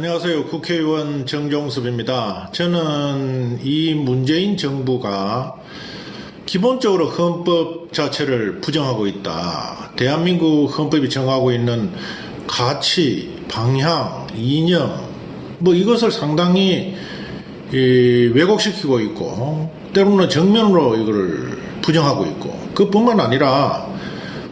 안녕하세요. 국회의원 정종섭입니다. 저는 이 문재인 정부가 기본적으로 헌법 자체를 부정하고 있다. 대한민국 헌법이 정하고 있는 가치, 방향, 이념, 이것을 상당히 왜곡시키고 있고, 때로는 정면으로 이걸 부정하고 있고, 그뿐만 아니라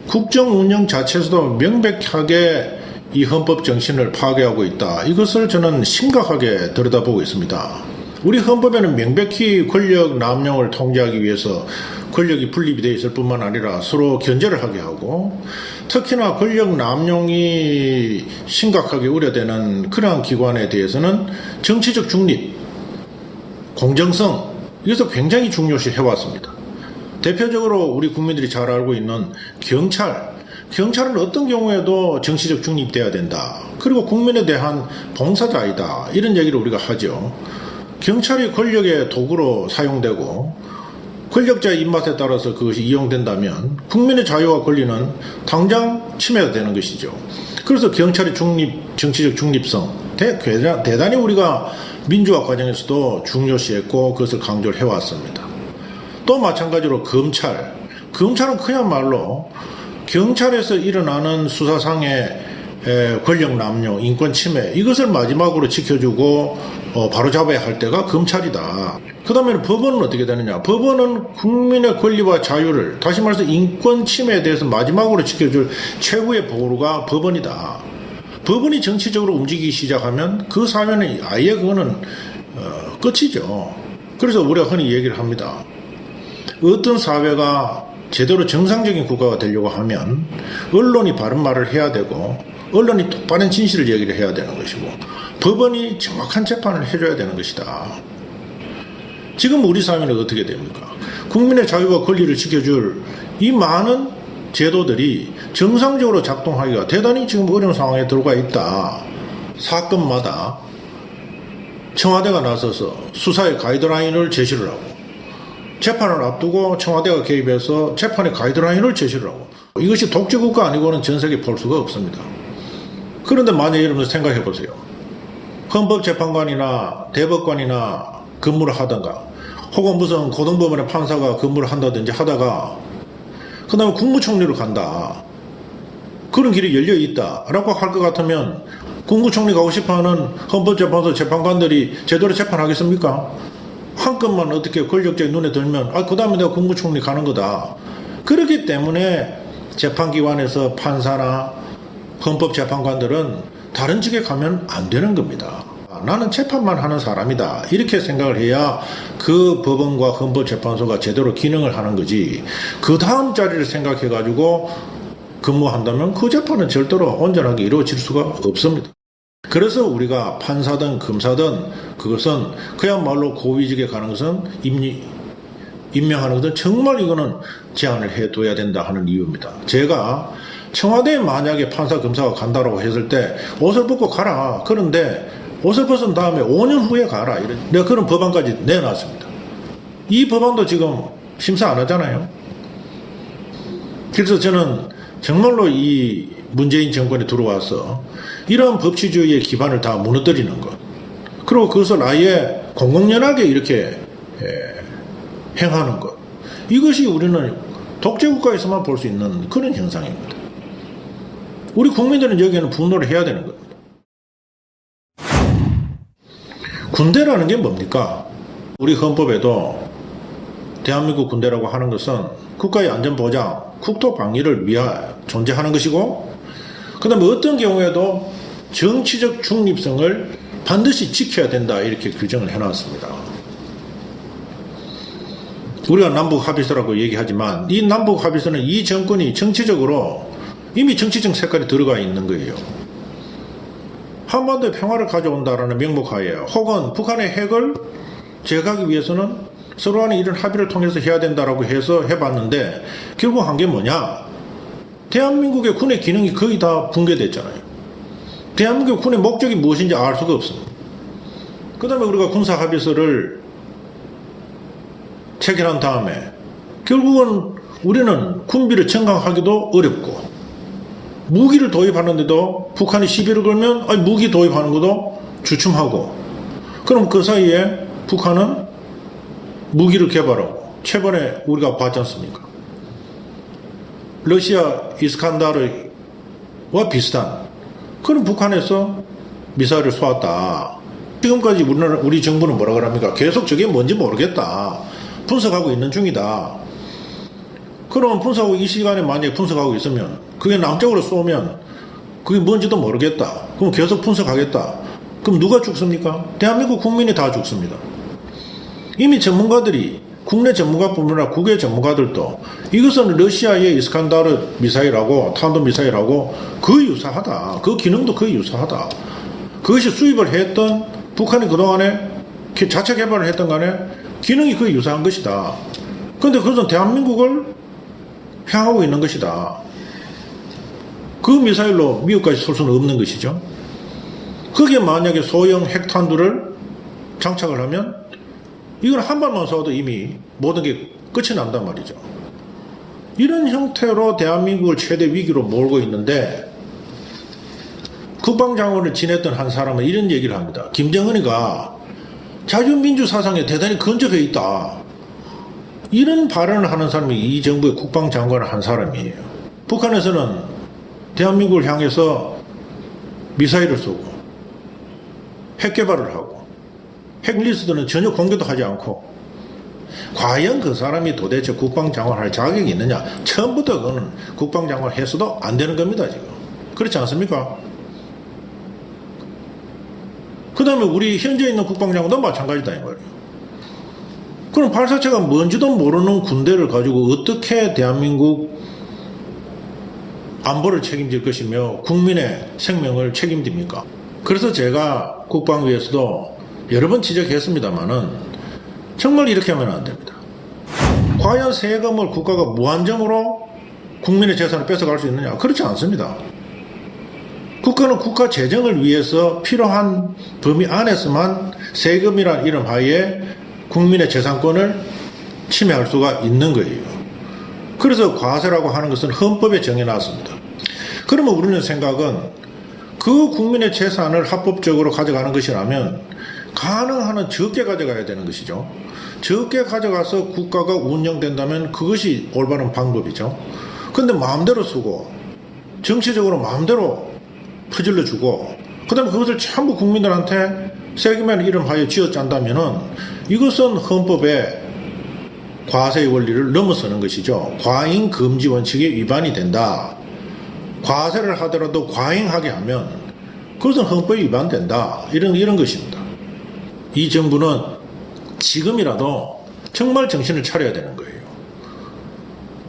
국정 운영 자체에서도 명백하게 이 헌법 정신을 파괴하고 있다. 이것을 저는 심각하게 들여다보고 있습니다. 우리 헌법에는 명백히 권력 남용을 통제하기 위해서 권력이 분립이 되어 있을 뿐만 아니라 서로 견제를 하게 하고, 특히나 권력 남용이 심각하게 우려되는 그러한 기관에 대해서는 정치적 중립, 공정성, 이것을 굉장히 중요시 해왔습니다. 대표적으로 우리 국민들이 잘 알고 있는 경찰은 어떤 경우에도 정치적 중립돼야 된다. 그리고 국민에 대한 봉사자이다. 이런 얘기를 우리가 하죠. 경찰이 권력의 도구로 사용되고 권력자의 입맛에 따라서 그것이 이용된다면 국민의 자유와 권리는 당장 침해가 되는 것이죠. 그래서 경찰의 정치적 중립성 대단히 우리가 민주화 과정에서도 중요시했고 그것을 강조를 해왔습니다. 또 마찬가지로 검찰은 그야말로 경찰에서 일어나는 수사상의 권력 남용, 인권 침해, 이것을 마지막으로 지켜주고 바로잡아야 할 때가 검찰이다. 그 다음에 법원은 어떻게 되느냐? 법원은 국민의 권리와 자유를, 다시 말해서 인권 침해에 대해서 마지막으로 지켜줄 최후의 보루가 법원이다. 법원이 정치적으로 움직이기 시작하면 그 사회는 아예 그거는 끝이죠. 그래서 우리가 흔히 얘기를 합니다. 어떤 사회가 제대로 정상적인 국가가 되려고 하면 언론이 바른 말을 해야 되고 언론이 똑바른 진실을 얘기를 해야 되는 것이고 법원이 정확한 재판을 해줘야 되는 것이다. 지금 우리 사회는 어떻게 됩니까? 국민의 자유와 권리를 지켜줄 이 많은 제도들이 정상적으로 작동하기가 대단히 지금 어려운 상황에 들어가 있다. 사건마다 청와대가 나서서 수사의 가이드라인을 제시를 하고 재판을 앞두고 청와대가 개입해서 재판의 가이드라인을 제시를 하고, 이것이 독재국가 아니고는 전 세계에 볼 수가 없습니다. 그런데 만약에 여러분 생각해 보세요. 헌법재판관이나 대법관이나 근무를 하던가 혹은 무슨 고등법원의 판사가 근무를 한다든지 하다가 그 다음에 국무총리로 간다. 그런 길이 열려 있다라고 할 것 같으면 국무총리 가고 싶어하는 헌법재판소 재판관들이 제대로 재판하겠습니까? 한 건만 어떻게 권력자의 눈에 들면 그 다음에 내가 국무총리 가는 거다. 그렇기 때문에 재판기관에서 판사나 헌법재판관들은 다른 직에 가면 안 되는 겁니다. 나는 재판만 하는 사람이다. 이렇게 생각을 해야 그 법원과 헌법재판소가 제대로 기능을 하는 거지. 그 다음 자리를 생각해가지고 근무한다면 그 재판은 절대로 온전하게 이루어질 수가 없습니다. 그래서 우리가 판사든 검사든 그것은 그야말로 고위직에 가는 것은 임명하는 것은 정말 이거는 제한을 해둬야 된다 하는 이유입니다. 제가 청와대에 만약에 판사 검사가 간다라고 했을 때 옷을 벗고 가라. 그런데 옷을 벗은 다음에 5년 후에 가라. 내가 그런 법안까지 내놨습니다. 이 법안도 지금 심사 안 하잖아요. 그래서 저는 정말로 이 문재인 정권에 들어와서 이런 법치주의의 기반을 다 무너뜨리는 것, 그리고 그것을 아예 공공연하게 이렇게 행하는 것, 이것이 우리는 독재국가에서만 볼 수 있는 그런 현상입니다. 우리 국민들은 여기에는 분노를 해야 되는 겁니다. 군대라는 게 뭡니까? 우리 헌법에도 대한민국 군대라고 하는 것은 국가의 안전보장, 국토방위를 위하여 존재하는 것이고, 그 다음에 어떤 경우에도 정치적 중립성을 반드시 지켜야 된다. 이렇게 규정을 해놨습니다. 우리가 남북합의서라고 얘기하지만 이 남북합의서는 이 정권이 정치적으로 이미 정치적 색깔이 들어가 있는 거예요. 한반도에 평화를 가져온다라는 명목하에 혹은 북한의 핵을 제거하기 위해서는 서로 간에 이런 합의를 통해서 해야 된다라고 해서 해봤는데 결국 한 게 뭐냐? 대한민국의 군의 기능이 거의 다 붕괴됐잖아요. 대한민국 군의 목적이 무엇인지 알 수가 없습니다. 그 다음에 우리가 군사합의서를 체결한 다음에 결국은 우리는 군비를 증강하기도 어렵고 무기를 도입하는데도 북한이 시비를 걸면 무기 도입하는 것도 주춤하고, 그럼 그 사이에 북한은 무기를 개발하고, 최근에 우리가 봤지 않습니까? 러시아 이스칸다르와 비슷한, 그런 북한에서 미사일을 쏘았다. 지금까지 우리 정부는 뭐라 그럽니까? 계속 저게 뭔지 모르겠다. 분석하고 있는 중이다. 그러면 분석하고 이 시간에 만약에 분석하고 있으면 그게 남쪽으로 쏘면 그게 뭔지도 모르겠다. 그럼 계속 분석하겠다. 그럼 누가 죽습니까? 대한민국 국민이 다 죽습니다. 이미 전문가들이 국내 전문가뿐만 아니라 국외 전문가들도 이것은 러시아의 이스칸다르 미사일하고 탄도 미사일하고 거의 유사하다. 그 기능도 거의 유사하다. 그것이 수입을 했던 북한이 그동안에 자체 개발을 했던 간에 기능이 거의 유사한 것이다. 그런데 그것은 대한민국을 향하고 있는 것이다. 그 미사일로 미국까지 쏠 수는 없는 것이죠. 거기에 만약에 소형 핵탄두를 장착을 하면 이건 한 발만 쏘아도 이미 모든 게 끝이 난단 말이죠. 이런 형태로 대한민국을 최대 위기로 몰고 있는데 국방장관을 지냈던 한 사람은 이런 얘기를 합니다. 김정은이가 자유민주 사상에 대단히 근접해 있다. 이런 발언을 하는 사람이 이 정부의 국방장관을 한 사람이에요. 북한에서는 대한민국을 향해서 미사일을 쏘고 핵 개발을 하고 핵리스트는 전혀 공개도 하지 않고, 과연 그 사람이 도대체 국방장관 할 자격이 있느냐? 처음부터 그거는 국방장관 해서도 안 되는 겁니다, 지금. 그렇지 않습니까? 그 다음에 우리 현재 있는 국방장관도 마찬가지다, 이 말이에요. 그럼 발사체가 뭔지도 모르는 군대를 가지고 어떻게 대한민국 안보를 책임질 것이며 국민의 생명을 책임집니까? 그래서 제가 국방위에서도 여러 번 지적했습니다만은 정말 이렇게 하면 안 됩니다. 과연 세금을 국가가 무한정으로 국민의 재산을 뺏어갈 수 있느냐? 그렇지 않습니다. 국가는 국가 재정을 위해서 필요한 범위 안에서만 세금이라는 이름 하에 국민의 재산권을 침해할 수가 있는 거예요. 그래서 과세라고 하는 것은 헌법에 정해놨습니다. 그러면 우리는 생각은 그 국민의 재산을 합법적으로 가져가는 것이라면 가능한 한 적게 가져가야 되는 것이죠. 적게 가져가서 국가가 운영된다면 그것이 올바른 방법이죠. 그런데 마음대로 쓰고 정치적으로 마음대로 퍼질러 주고 그 다음에 그것을 전부 국민들한테 세금이라는 이름 하에 쥐어짠다면은 이것은 헌법의 과세의 원리를 넘어서는 것이죠. 과잉 금지 원칙에 위반이 된다. 과세를 하더라도 과잉하게 하면 그것은 헌법에 위반된다. 이런 것입니다. 이 정부는 지금이라도 정말 정신을 차려야 되는 거예요.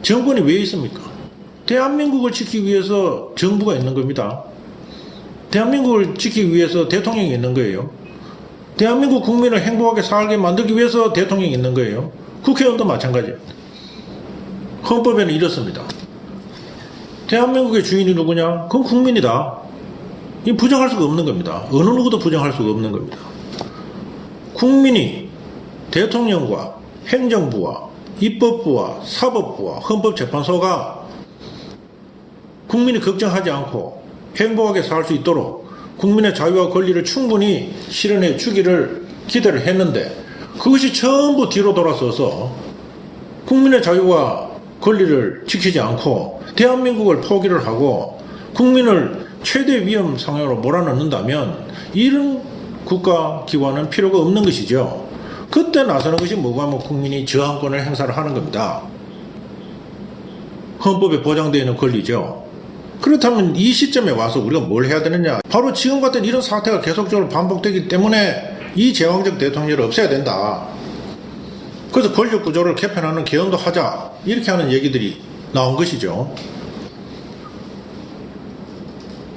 정권이 왜 있습니까? 대한민국을 지키기 위해서 정부가 있는 겁니다. 대한민국을 지키기 위해서 대통령이 있는 거예요. 대한민국 국민을 행복하게 살게 만들기 위해서 대통령이 있는 거예요. 국회의원도 마찬가지입니다. 헌법에는 이렇습니다. 대한민국의 주인이 누구냐? 그건 국민이다. 이 부정할 수가 없는 겁니다. 어느 누구도 부정할 수가 없는 겁니다. 국민이 대통령과 행정부와 입법부와 사법부와 헌법재판소가 국민이 걱정하지 않고 행복하게 살 수 있도록 국민의 자유와 권리를 충분히 실현해 주기를 기대를 했는데 그것이 전부 뒤로 돌아서서 국민의 자유와 권리를 지키지 않고 대한민국을 포기를 하고 국민을 최대 위험 상황으로 몰아넣는다면 이런 국가기관은 필요가 없는 것이죠. 그때 나서는 것이 뭐가 뭐 국민이 저항권을 행사를 하는 겁니다. 헌법에 보장되어 있는 권리죠. 그렇다면 이 시점에 와서 우리가 뭘 해야 되느냐? 바로 지금 같은 이런 사태가 계속적으로 반복되기 때문에 이 제왕적 대통령을 없애야 된다. 그래서 권력 구조를 개편하는 개헌도 하자. 이렇게 하는 얘기들이 나온 것이죠.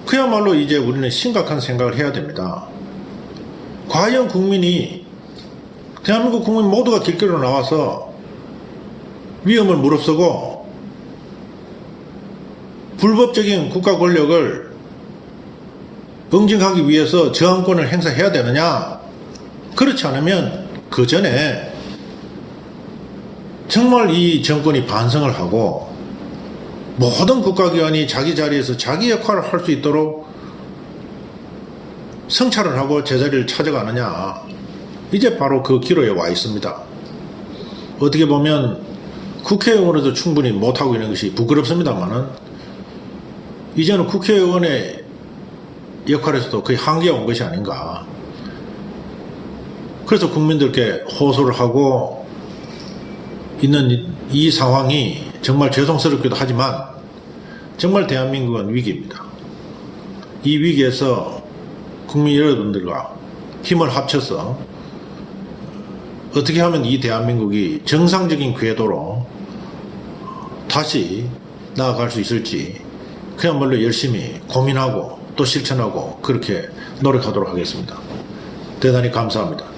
그야말로 이제 우리는 심각한 생각을 해야 됩니다. 과연 국민이 대한민국 국민 모두가 길거리로 나와서 위험을 무릅쓰고 불법적인 국가 권력을 응징하기 위해서 저항권을 행사해야 되느냐? 그렇지 않으면 그 전에 정말 이 정권이 반성을 하고 모든 국가기관이 자기 자리에서 자기 역할을 할 수 있도록 성찰을 하고 제자리를 찾아가느냐, 이제 바로 그 기로에 와 있습니다. 어떻게 보면 국회의원으로도 충분히 못하고 있는 것이 부끄럽습니다만은 이제는 국회의원의 역할에서도 거의 한계가 온 것이 아닌가. 그래서 국민들께 호소를 하고 있는 이 상황이 정말 죄송스럽기도 하지만 정말 대한민국은 위기입니다. 이 위기에서 국민 여러분들과 힘을 합쳐서 어떻게 하면 이 대한민국이 정상적인 궤도로 다시 나아갈 수 있을지 그야말로 열심히 고민하고 또 실천하고 그렇게 노력하도록 하겠습니다. 대단히 감사합니다.